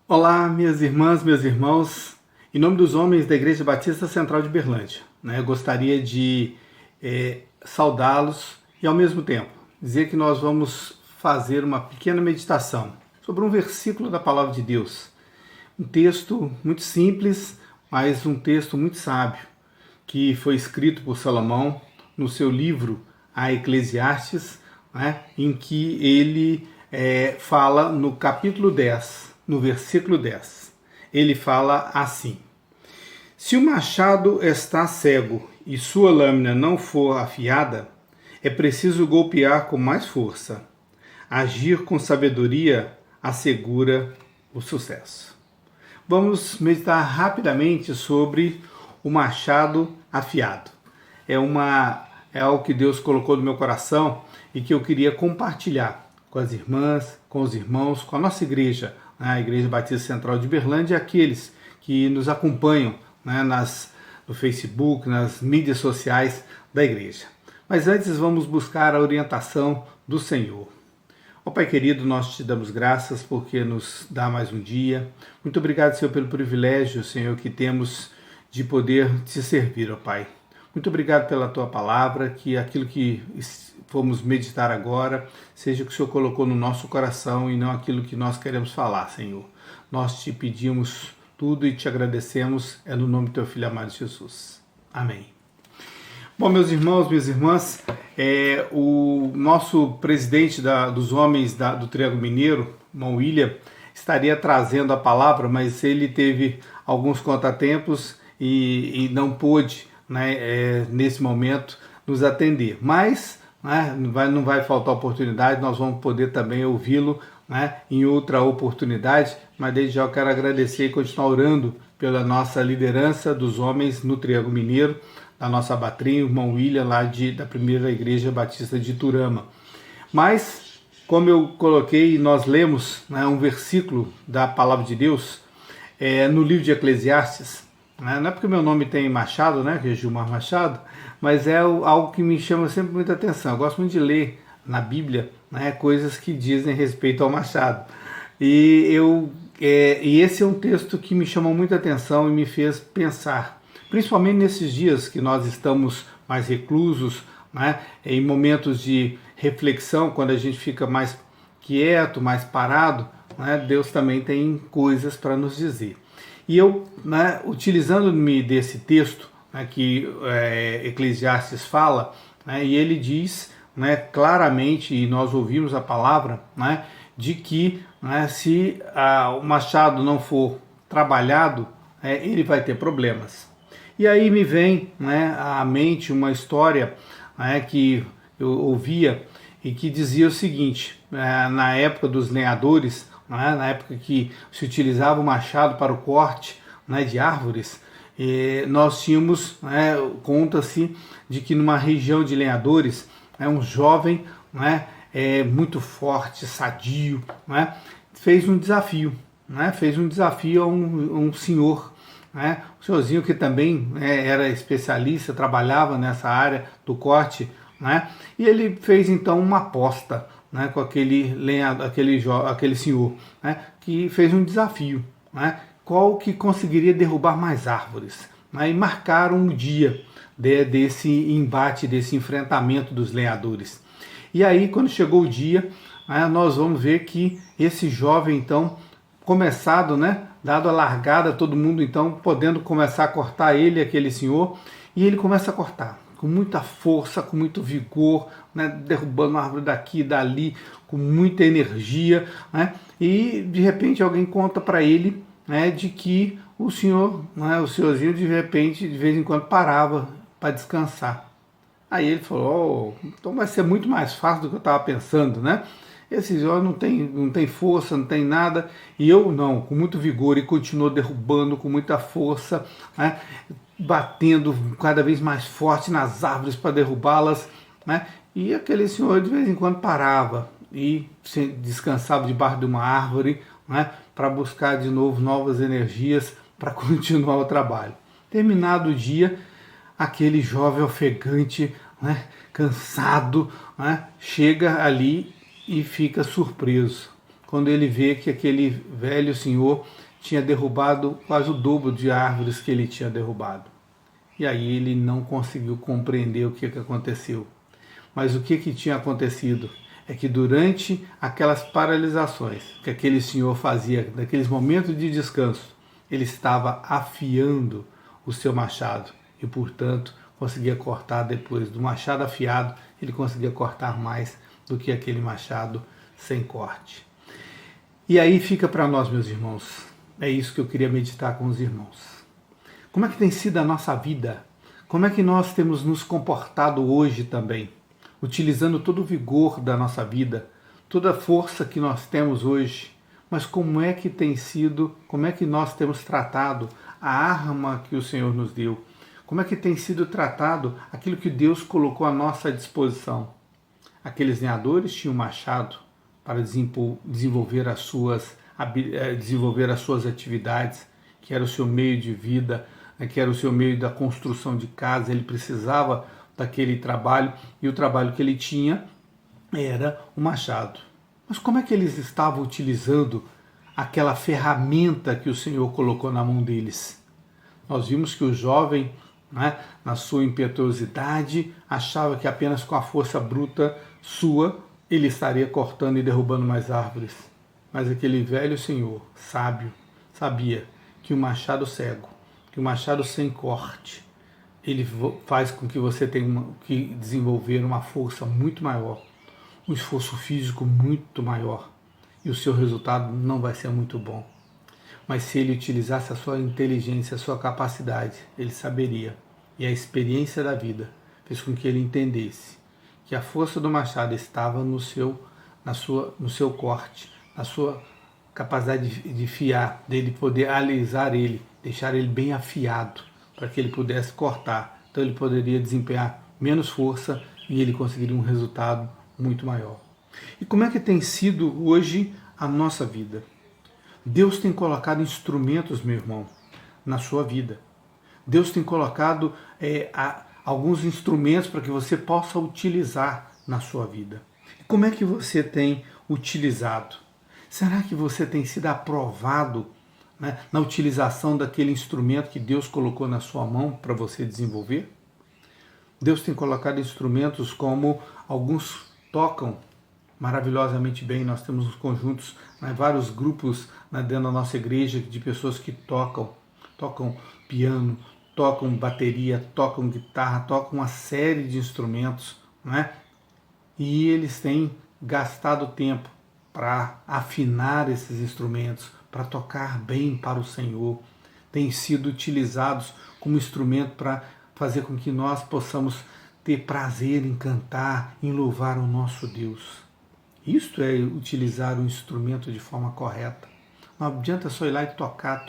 Olá, minhas irmãs, meus irmãos, em nome dos homens da Igreja Batista Central de Berlândia, eu gostaria de saudá-los e, ao mesmo tempo, dizer que nós vamos fazer uma pequena meditação sobre um versículo da Palavra de Deus. Um texto muito simples, mas um texto muito sábio, que foi escrito por Salomão no seu livro A Eclesiastes, em que ele fala no capítulo 10, no versículo 10. Ele fala assim: Se o machado está cego e sua lâmina não for afiada, é preciso golpear com mais força. Agir com sabedoria assegura o sucesso. Vamos meditar rapidamente sobre o machado afiado. É algo que Deus colocou no meu coração e que eu queria compartilhar com as irmãs, com os irmãos, com a nossa igreja, a Igreja Batista Central de Berlândia, e aqueles que nos acompanham no Facebook, nas mídias sociais da igreja. Mas antes vamos buscar a orientação do Senhor. Ó Pai querido, nós te damos graças porque nos dá mais um dia. Muito obrigado, Senhor, pelo privilégio, Senhor, que temos de poder te servir, ó Pai. Muito obrigado pela tua palavra, que aquilo que vamos meditar agora seja o que o Senhor colocou no nosso coração e não aquilo que nós queremos falar, Senhor. Nós te pedimos tudo e te agradecemos, é no nome do teu Filho amado Jesus. Amém. Bom, meus irmãos, minhas irmãs, o nosso presidente dos homens do Triângulo Mineiro, irmão William, estaria trazendo a palavra, mas ele teve alguns contratempos e não pôde, nesse momento, nos atender. Mas não vai faltar oportunidade, nós vamos poder também ouvi-lo em outra oportunidade, mas desde já eu quero agradecer e continuar orando pela nossa liderança dos homens no Triângulo Mineiro, da nossa abatrinha, o irmão William, lá da primeira igreja batista de Iturama. Mas, como eu coloquei, nós lemos um versículo da palavra de Deus no livro de Eclesiastes. Não é porque meu nome tem Machado, que é Gilmar Machado, mas é algo que me chama sempre muita atenção. Eu gosto muito de ler na Bíblia coisas que dizem respeito ao Machado. E esse é um texto que me chamou muita atenção e me fez pensar, principalmente nesses dias que nós estamos mais reclusos, em momentos de reflexão, quando a gente fica mais quieto, mais parado, Deus também tem coisas para nos dizer. E eu, utilizando-me desse texto que Eclesiastes fala, e ele diz claramente, e nós ouvimos a palavra, de que se o machado não for trabalhado, ele vai ter problemas. E aí me vem à mente uma história que eu ouvia e que dizia o seguinte: na época dos lenhadores, na época que se utilizava o machado para o corte de árvores, nós tínhamos, conta-se de que numa região de lenhadores, um jovem muito forte, sadio, fez um desafio a um senhor, um senhorzinho que também era especialista, trabalhava nessa área do corte, e ele fez então uma aposta com aquele senhor, que fez um desafio, qual que conseguiria derrubar mais árvores, e marcaram o dia desse embate, desse enfrentamento dos lenhadores. E aí, quando chegou o dia, nós vamos ver que esse jovem, então, dado a largada, todo mundo, então, podendo começar a cortar ele, aquele senhor, e ele começa a cortar com muita força, com muito vigor, derrubando uma árvore daqui e dali, com muita energia, e de repente alguém conta para ele de que o senhorzinho, de repente, de vez em quando parava para descansar. Aí ele falou: então vai ser muito mais fácil do que eu estava pensando, Esse senhor não tem força, não tem nada, e eu não, com muito vigor, e continuou derrubando com muita força, batendo cada vez mais forte nas árvores para derrubá-las, e aquele senhor de vez em quando parava e descansava debaixo de uma árvore, para buscar de novo novas energias para continuar o trabalho. Terminado o dia, aquele jovem ofegante, cansado, chega ali e fica surpreso, quando ele vê que aquele velho senhor tinha derrubado quase o dobro de árvores que ele tinha derrubado. E aí ele não conseguiu compreender o que aconteceu. Mas o que tinha acontecido é que durante aquelas paralisações que aquele senhor fazia, naqueles momentos de descanso, ele estava afiando o seu machado e, portanto, conseguia cortar depois do machado afiado, ele conseguia cortar mais do que aquele machado sem corte. E aí fica para nós, meus irmãos, é isso que eu queria meditar com os irmãos. Como é que tem sido a nossa vida? Como é que nós temos nos comportado hoje também? Utilizando todo o vigor da nossa vida, toda a força que nós temos hoje, mas como é que tem sido, como é que nós temos tratado a arma que o Senhor nos deu? Como é que tem sido tratado aquilo que Deus colocou à nossa disposição? Aqueles lenhadores tinham um machado para desenvolver as suas atividades, que era o seu meio de vida, que era o seu meio da construção de casa. Ele precisava daquele trabalho e o trabalho que ele tinha era o machado. Mas como é que eles estavam utilizando aquela ferramenta que o Senhor colocou na mão deles? Nós vimos que o jovem, né, na sua impetuosidade, achava que apenas com a força bruta sua ele estaria cortando e derrubando mais árvores. Mas aquele velho senhor, sábio, sabia que o machado cego, que o machado sem corte, ele faz com que você tenha que desenvolver uma força muito maior, um esforço físico muito maior, e o seu resultado não vai ser muito bom. Mas se ele utilizasse a sua inteligência, a sua capacidade, ele saberia. E a experiência da vida fez com que ele entendesse que a força do machado estava no seu corte, na sua capacidade de fiar, dele poder alisar ele, deixar ele bem afiado, para que ele pudesse cortar. Então ele poderia desempenhar menos força e ele conseguiria um resultado muito maior. E como é que tem sido hoje a nossa vida? Deus tem colocado instrumentos, meu irmão, na sua vida. Deus tem colocado alguns instrumentos para que você possa utilizar na sua vida. E como é que você tem utilizado? Será que você tem sido aprovado, né, na utilização daquele instrumento que Deus colocou na sua mão para você desenvolver? Deus tem colocado instrumentos como alguns tocam maravilhosamente bem. Nós temos uns conjuntos, né, vários grupos, né, dentro da nossa igreja de pessoas que tocam piano, tocam bateria, tocam guitarra, tocam uma série de instrumentos, né? E eles têm gastado tempo para afinar esses instrumentos, para tocar bem para o Senhor. Têm sido utilizados como instrumento para fazer com que nós possamos ter prazer em cantar, em louvar o nosso Deus. Isto é utilizar o instrumento de forma correta. Não adianta só ir lá e tocar,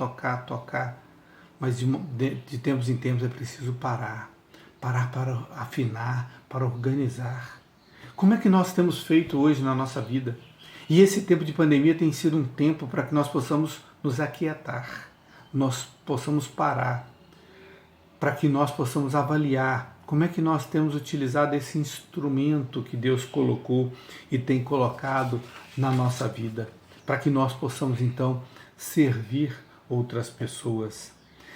mas de tempos em tempos é preciso parar para afinar, para organizar. Como é que nós temos feito hoje na nossa vida? E esse tempo de pandemia tem sido um tempo para que nós possamos nos aquietar, nós possamos parar, para que nós possamos avaliar como é que nós temos utilizado esse instrumento que Deus colocou e tem colocado na nossa vida, para que nós possamos então servir outras pessoas.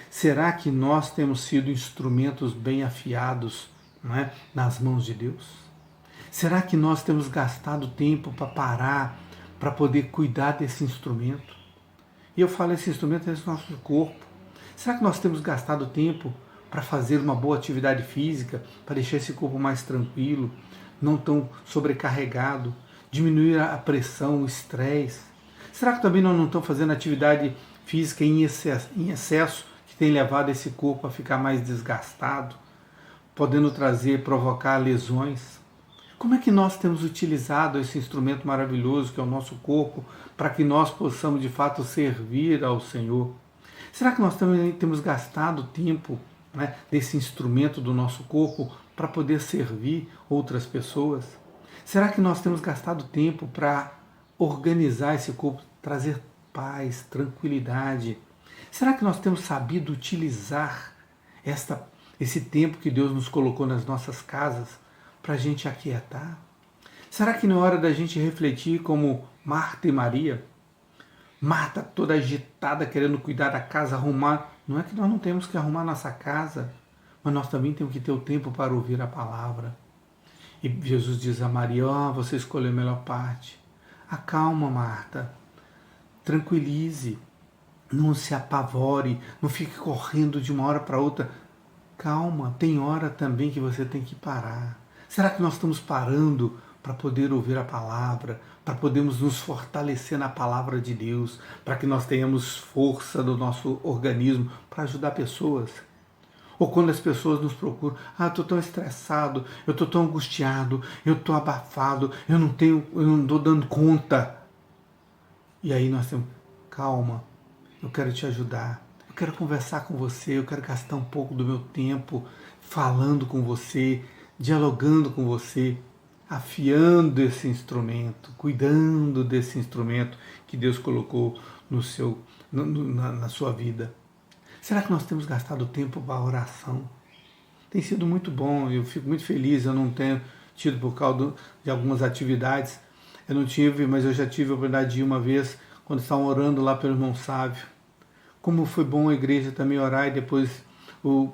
Será que nós temos sido instrumentos bem afiados, não é, nas mãos de Deus? Será que nós temos gastado tempo para parar, para poder cuidar desse instrumento? E eu falo esse instrumento é esse nosso corpo. Será que nós temos gastado tempo para fazer uma boa atividade física, para deixar esse corpo mais tranquilo, não tão sobrecarregado, diminuir a pressão, o estresse? Será que também nós não estamos fazendo atividade física em excesso, que tem levado esse corpo a ficar mais desgastado, podendo provocar lesões? Como é que nós temos utilizado esse instrumento maravilhoso que é o nosso corpo para que nós possamos de fato servir ao Senhor? Será que nós também temos gastado tempo, né, desse instrumento do nosso corpo para poder servir outras pessoas? Será que nós temos gastado tempo para organizar esse corpo, trazer paz, tranquilidade? Será que nós temos sabido utilizar esse tempo que Deus nos colocou nas nossas casas para a gente aquietar? Será que não é hora da gente refletir como Marta e Maria? Marta toda agitada, querendo cuidar da casa, arrumar. Não é que nós não temos que arrumar nossa casa, mas nós também temos que ter o tempo para ouvir a palavra. E Jesus diz a Maria, você escolheu a melhor parte. Acalma, Marta, tranquilize, não se apavore, não fique correndo de uma hora para outra. Calma, tem hora também que você tem que parar. Será que nós estamos parando para poder ouvir a palavra, para podermos nos fortalecer na palavra de Deus, para que nós tenhamos força do nosso organismo para ajudar pessoas? Ou quando as pessoas nos procuram, eu estou tão estressado, eu estou tão angustiado, eu estou abafado, eu não estou dando conta. E aí nós temos, calma, eu quero te ajudar, eu quero conversar com você, eu quero gastar um pouco do meu tempo falando com você, dialogando com você, afiando esse instrumento, cuidando desse instrumento que Deus colocou na sua vida. Será que nós temos gastado tempo para a oração? Tem sido muito bom, eu fico muito feliz, eu não tenho tido por causa de algumas atividades, eu não tive, mas eu já tive a oportunidade de ir uma vez, quando estavam orando lá pelo irmão Sávio. Como foi bom a igreja também orar, e depois o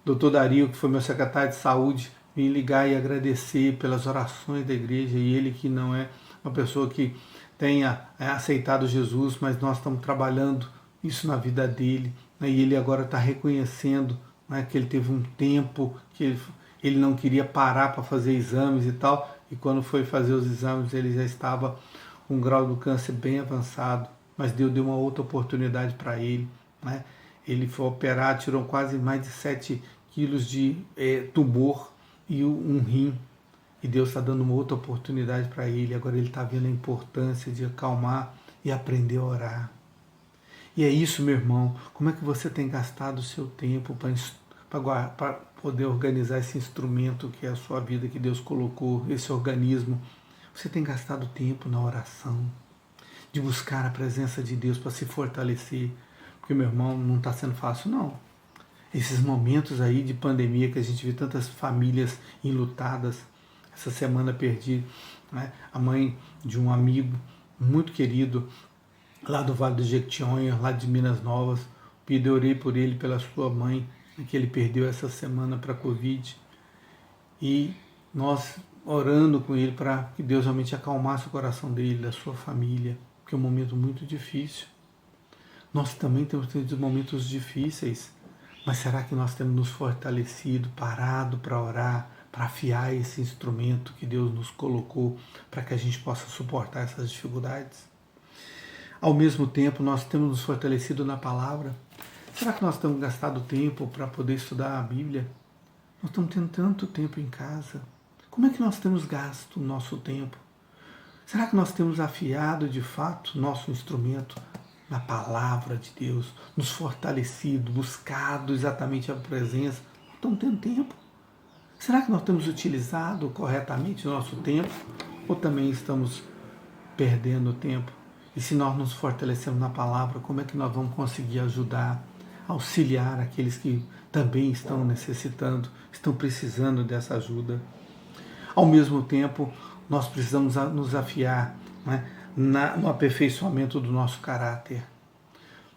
doutor Dario, que foi meu secretário de saúde, me ligar e agradecer pelas orações da igreja, e ele que não é uma pessoa que tenha aceitado Jesus, mas nós estamos trabalhando isso na vida dele, né? E ele agora está reconhecendo, né, que ele teve um tempo que ele não queria parar para fazer exames e tal, e quando foi fazer os exames ele já estava com um grau do câncer bem avançado, mas Deus deu uma outra oportunidade para ele, né? Ele foi operado, tirou quase mais de 7 quilos de tumor e um rim, e Deus está dando uma outra oportunidade para ele. Agora ele está vendo a importância de acalmar e aprender a orar. E é isso, meu irmão. Como é que você tem gastado o seu tempo para poder organizar esse instrumento que é a sua vida, que Deus colocou, esse organismo? Você tem gastado tempo na oração, de buscar a presença de Deus para se fortalecer? Porque, meu irmão, não está sendo fácil, não. Esses momentos aí de pandemia que a gente vê tantas famílias enlutadas. Essa semana perdi, né, a mãe de um amigo muito querido, lá do Vale do Jequitinhonha, lá de Minas Novas. Orei por ele, pela sua mãe, que ele perdeu essa semana para a Covid. E nós orando com ele para que Deus realmente acalmasse o coração dele, da sua família, porque é um momento muito difícil. Nós também temos tido momentos difíceis, mas será que nós temos nos fortalecido, parado para orar, para afiar esse instrumento que Deus nos colocou para que a gente possa suportar essas dificuldades? Ao mesmo tempo, nós temos nos fortalecido na palavra. Será que nós temos gastado tempo para poder estudar a Bíblia? Nós estamos tendo tanto tempo em casa. Como é que nós temos gasto o nosso tempo? Será que nós temos afiado de fato o nosso instrumento na palavra de Deus, nos fortalecido, buscado exatamente a presença? Não estamos tendo tempo. Será que nós temos utilizado corretamente o nosso tempo? Ou também estamos perdendo tempo? E se nós nos fortalecemos na palavra, como é que nós vamos conseguir ajudar, auxiliar aqueles que também estão necessitando, estão precisando dessa ajuda? Ao mesmo tempo, nós precisamos nos afiar, né, no aperfeiçoamento do nosso caráter.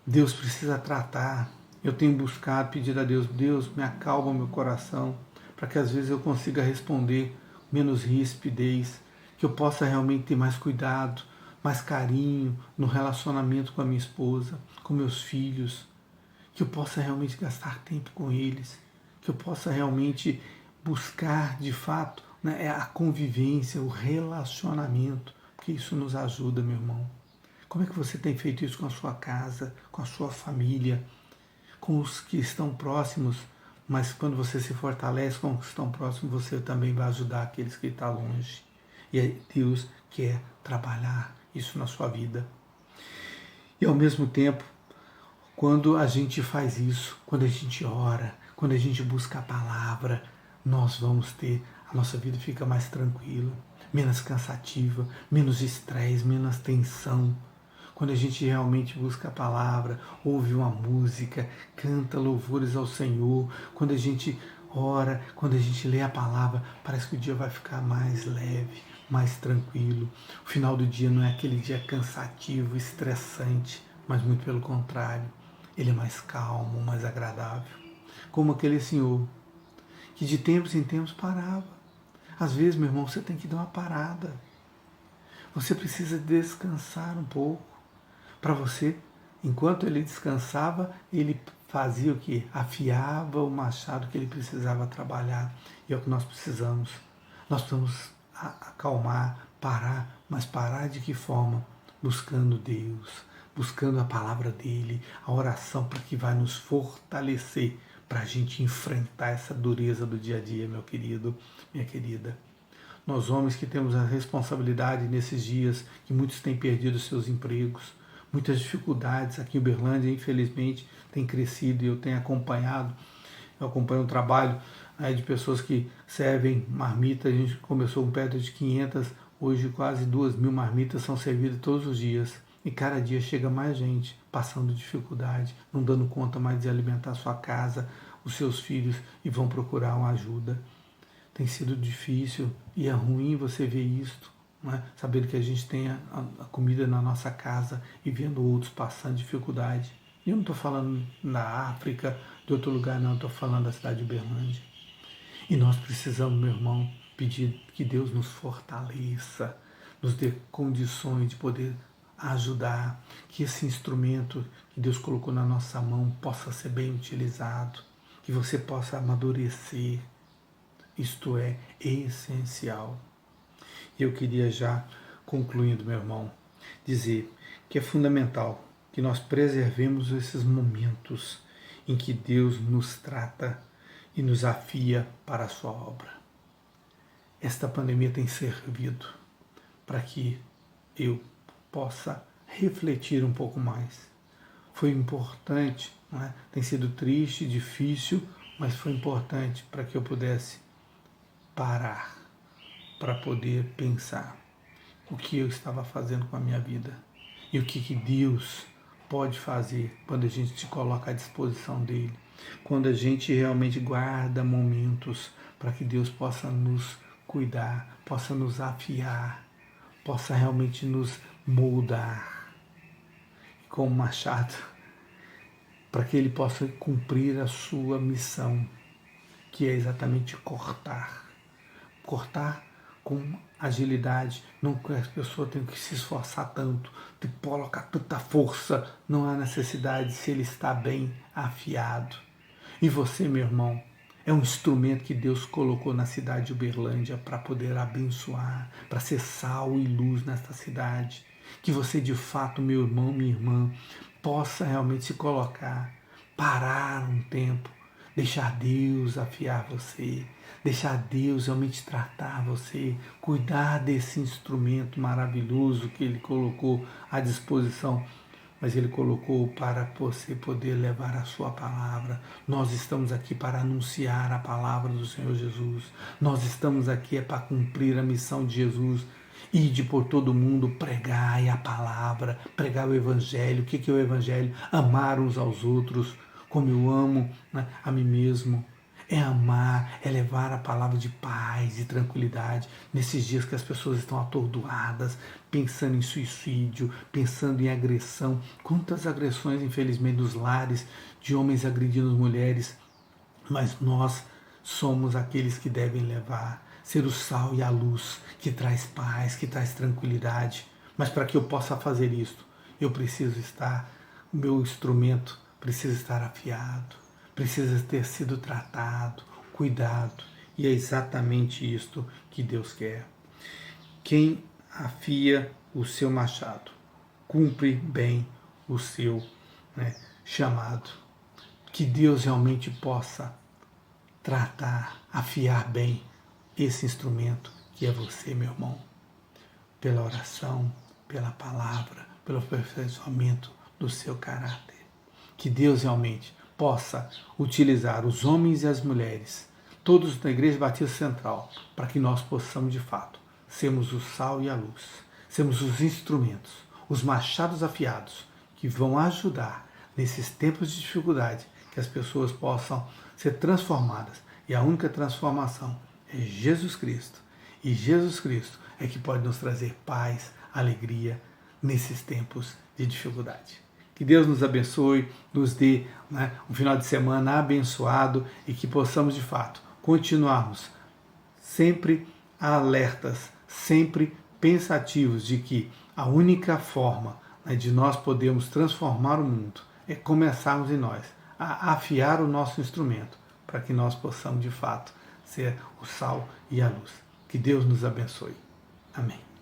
Deus precisa tratar. Eu tenho buscado, pedir a Deus, Deus, me acalma o meu coração, para que às vezes eu consiga responder menos rispidez, que eu possa realmente ter mais cuidado, mais carinho no relacionamento com a minha esposa, com meus filhos, que eu possa realmente gastar tempo com eles, que eu possa realmente buscar de fato, né, a convivência, o relacionamento, porque isso nos ajuda, meu irmão. Como é que você tem feito isso com a sua casa, com a sua família, com os que estão próximos? Mas quando você se fortalece com os que estão próximos, você também vai ajudar aqueles que estão longe. E Deus quer trabalhar isso na sua vida. E ao mesmo tempo, quando a gente faz isso, quando a gente ora, quando a gente busca a palavra, nós vamos ter, a nossa vida fica mais tranquila, menos cansativa, menos estresse, menos tensão. Quando a gente realmente busca a palavra, ouve uma música, canta louvores ao Senhor, quando a gente ora, quando a gente lê a palavra, parece que o dia vai ficar mais leve, mais tranquilo. O final do dia não é aquele dia cansativo, estressante, mas muito pelo contrário, ele é mais calmo, mais agradável. Como aquele senhor que de tempos em tempos parava. Às vezes, meu irmão, você tem que dar uma parada. Você precisa descansar um pouco. Para você, enquanto ele descansava, ele fazia o quê? Afiava o machado que ele precisava trabalhar. E é o que nós precisamos. Nós precisamos acalmar, parar, mas parar de que forma? Buscando Deus, buscando a palavra dele, a oração para que vai nos fortalecer para a gente enfrentar essa dureza do dia a dia, meu querido, minha querida. Nós homens que temos a responsabilidade nesses dias, que muitos têm perdido seus empregos, muitas dificuldades aqui em Uberlândia, infelizmente, tem crescido e eu tenho acompanhado. Eu acompanho um trabalho de pessoas que servem marmitas. A gente começou com perto de 500, hoje quase 2.000 marmitas são servidas todos os dias. E cada dia chega mais gente passando dificuldade, não dando conta mais de alimentar a sua casa, os seus filhos, e vão procurar uma ajuda. Tem sido difícil e é ruim você ver isto, né? Sabendo que a gente tem a comida na nossa casa e vendo outros passando dificuldade. E eu não estou falando na África, de outro lugar, não, estou falando da cidade de Uberlândia. E nós precisamos, meu irmão, pedir que Deus nos fortaleça, nos dê condições de poder ajudar, que esse instrumento que Deus colocou na nossa mão possa ser bem utilizado, que você possa amadurecer. Isto é essencial. E eu queria já, concluindo, meu irmão, dizer que é fundamental que nós preservemos esses momentos em que Deus nos trata e nos afia para a sua obra. Esta pandemia tem servido para que eu possa refletir um pouco mais. Foi importante, não é? Tem sido triste, difícil, mas foi importante para que eu pudesse parar, para poder pensar o que eu estava fazendo com a minha vida e o que Deus pode fazer quando a gente se coloca à disposição dele, quando a gente realmente guarda momentos para que Deus possa nos cuidar, possa nos afiar, possa realmente nos moldar com um machado, para que ele possa cumprir a sua missão, que é exatamente cortar com agilidade, não que as pessoas tenham que se esforçar tanto, de colocar tanta força, não há necessidade se ele está bem afiado. E você, meu irmão, é um instrumento que Deus colocou na cidade de Uberlândia para poder abençoar, para ser sal e luz nesta cidade. Que você, de fato, meu irmão, minha irmã, possa realmente se colocar, parar um tempo, deixar Deus afiar você, deixar Deus realmente tratar você, cuidar desse instrumento maravilhoso que Ele colocou à disposição, mas Ele colocou para você poder levar a sua palavra. Nós estamos aqui para anunciar a palavra do Senhor Jesus. Nós estamos aqui para cumprir a missão de Jesus. Ide por todo mundo, pregai a palavra, pregai o Evangelho. O que é o Evangelho? Amar uns aos outros, como eu amo, né, a mim mesmo. É amar, é levar a palavra de paz e tranquilidade nesses dias que as pessoas estão atordoadas, pensando em suicídio, pensando em agressão. Quantas agressões, infelizmente, nos lares, de homens agredindo mulheres. Mas nós somos aqueles que devem levar, ser o sal e a luz, que traz paz, que traz tranquilidade. Mas para que eu possa fazer isto, eu preciso estar, o meu instrumento precisa estar afiado, precisa ter sido tratado, cuidado. E é exatamente isto que Deus quer. Quem afia o seu machado cumpre bem o seu chamado. Que Deus realmente possa tratar, afiar bem esse instrumento que é você, meu irmão, pela oração, pela palavra, pelo aperfeiçoamento do seu caráter. Que Deus realmente possa utilizar os homens e as mulheres, todos da Igreja Batista Central, para que nós possamos, de fato, sermos o sal e a luz, sermos os instrumentos, os machados afiados, que vão ajudar nesses tempos de dificuldade, que as pessoas possam ser transformadas. E a única transformação é Jesus Cristo. E Jesus Cristo é que pode nos trazer paz, alegria nesses tempos de dificuldade. Que Deus nos abençoe, nos dê, né, um final de semana abençoado e que possamos de fato continuarmos sempre alertas, sempre pensativos de que a única forma, né, de nós podermos transformar o mundo é começarmos em nós a afiar o nosso instrumento para que nós possamos de fato ser o sal e a luz. Que Deus nos abençoe. Amém.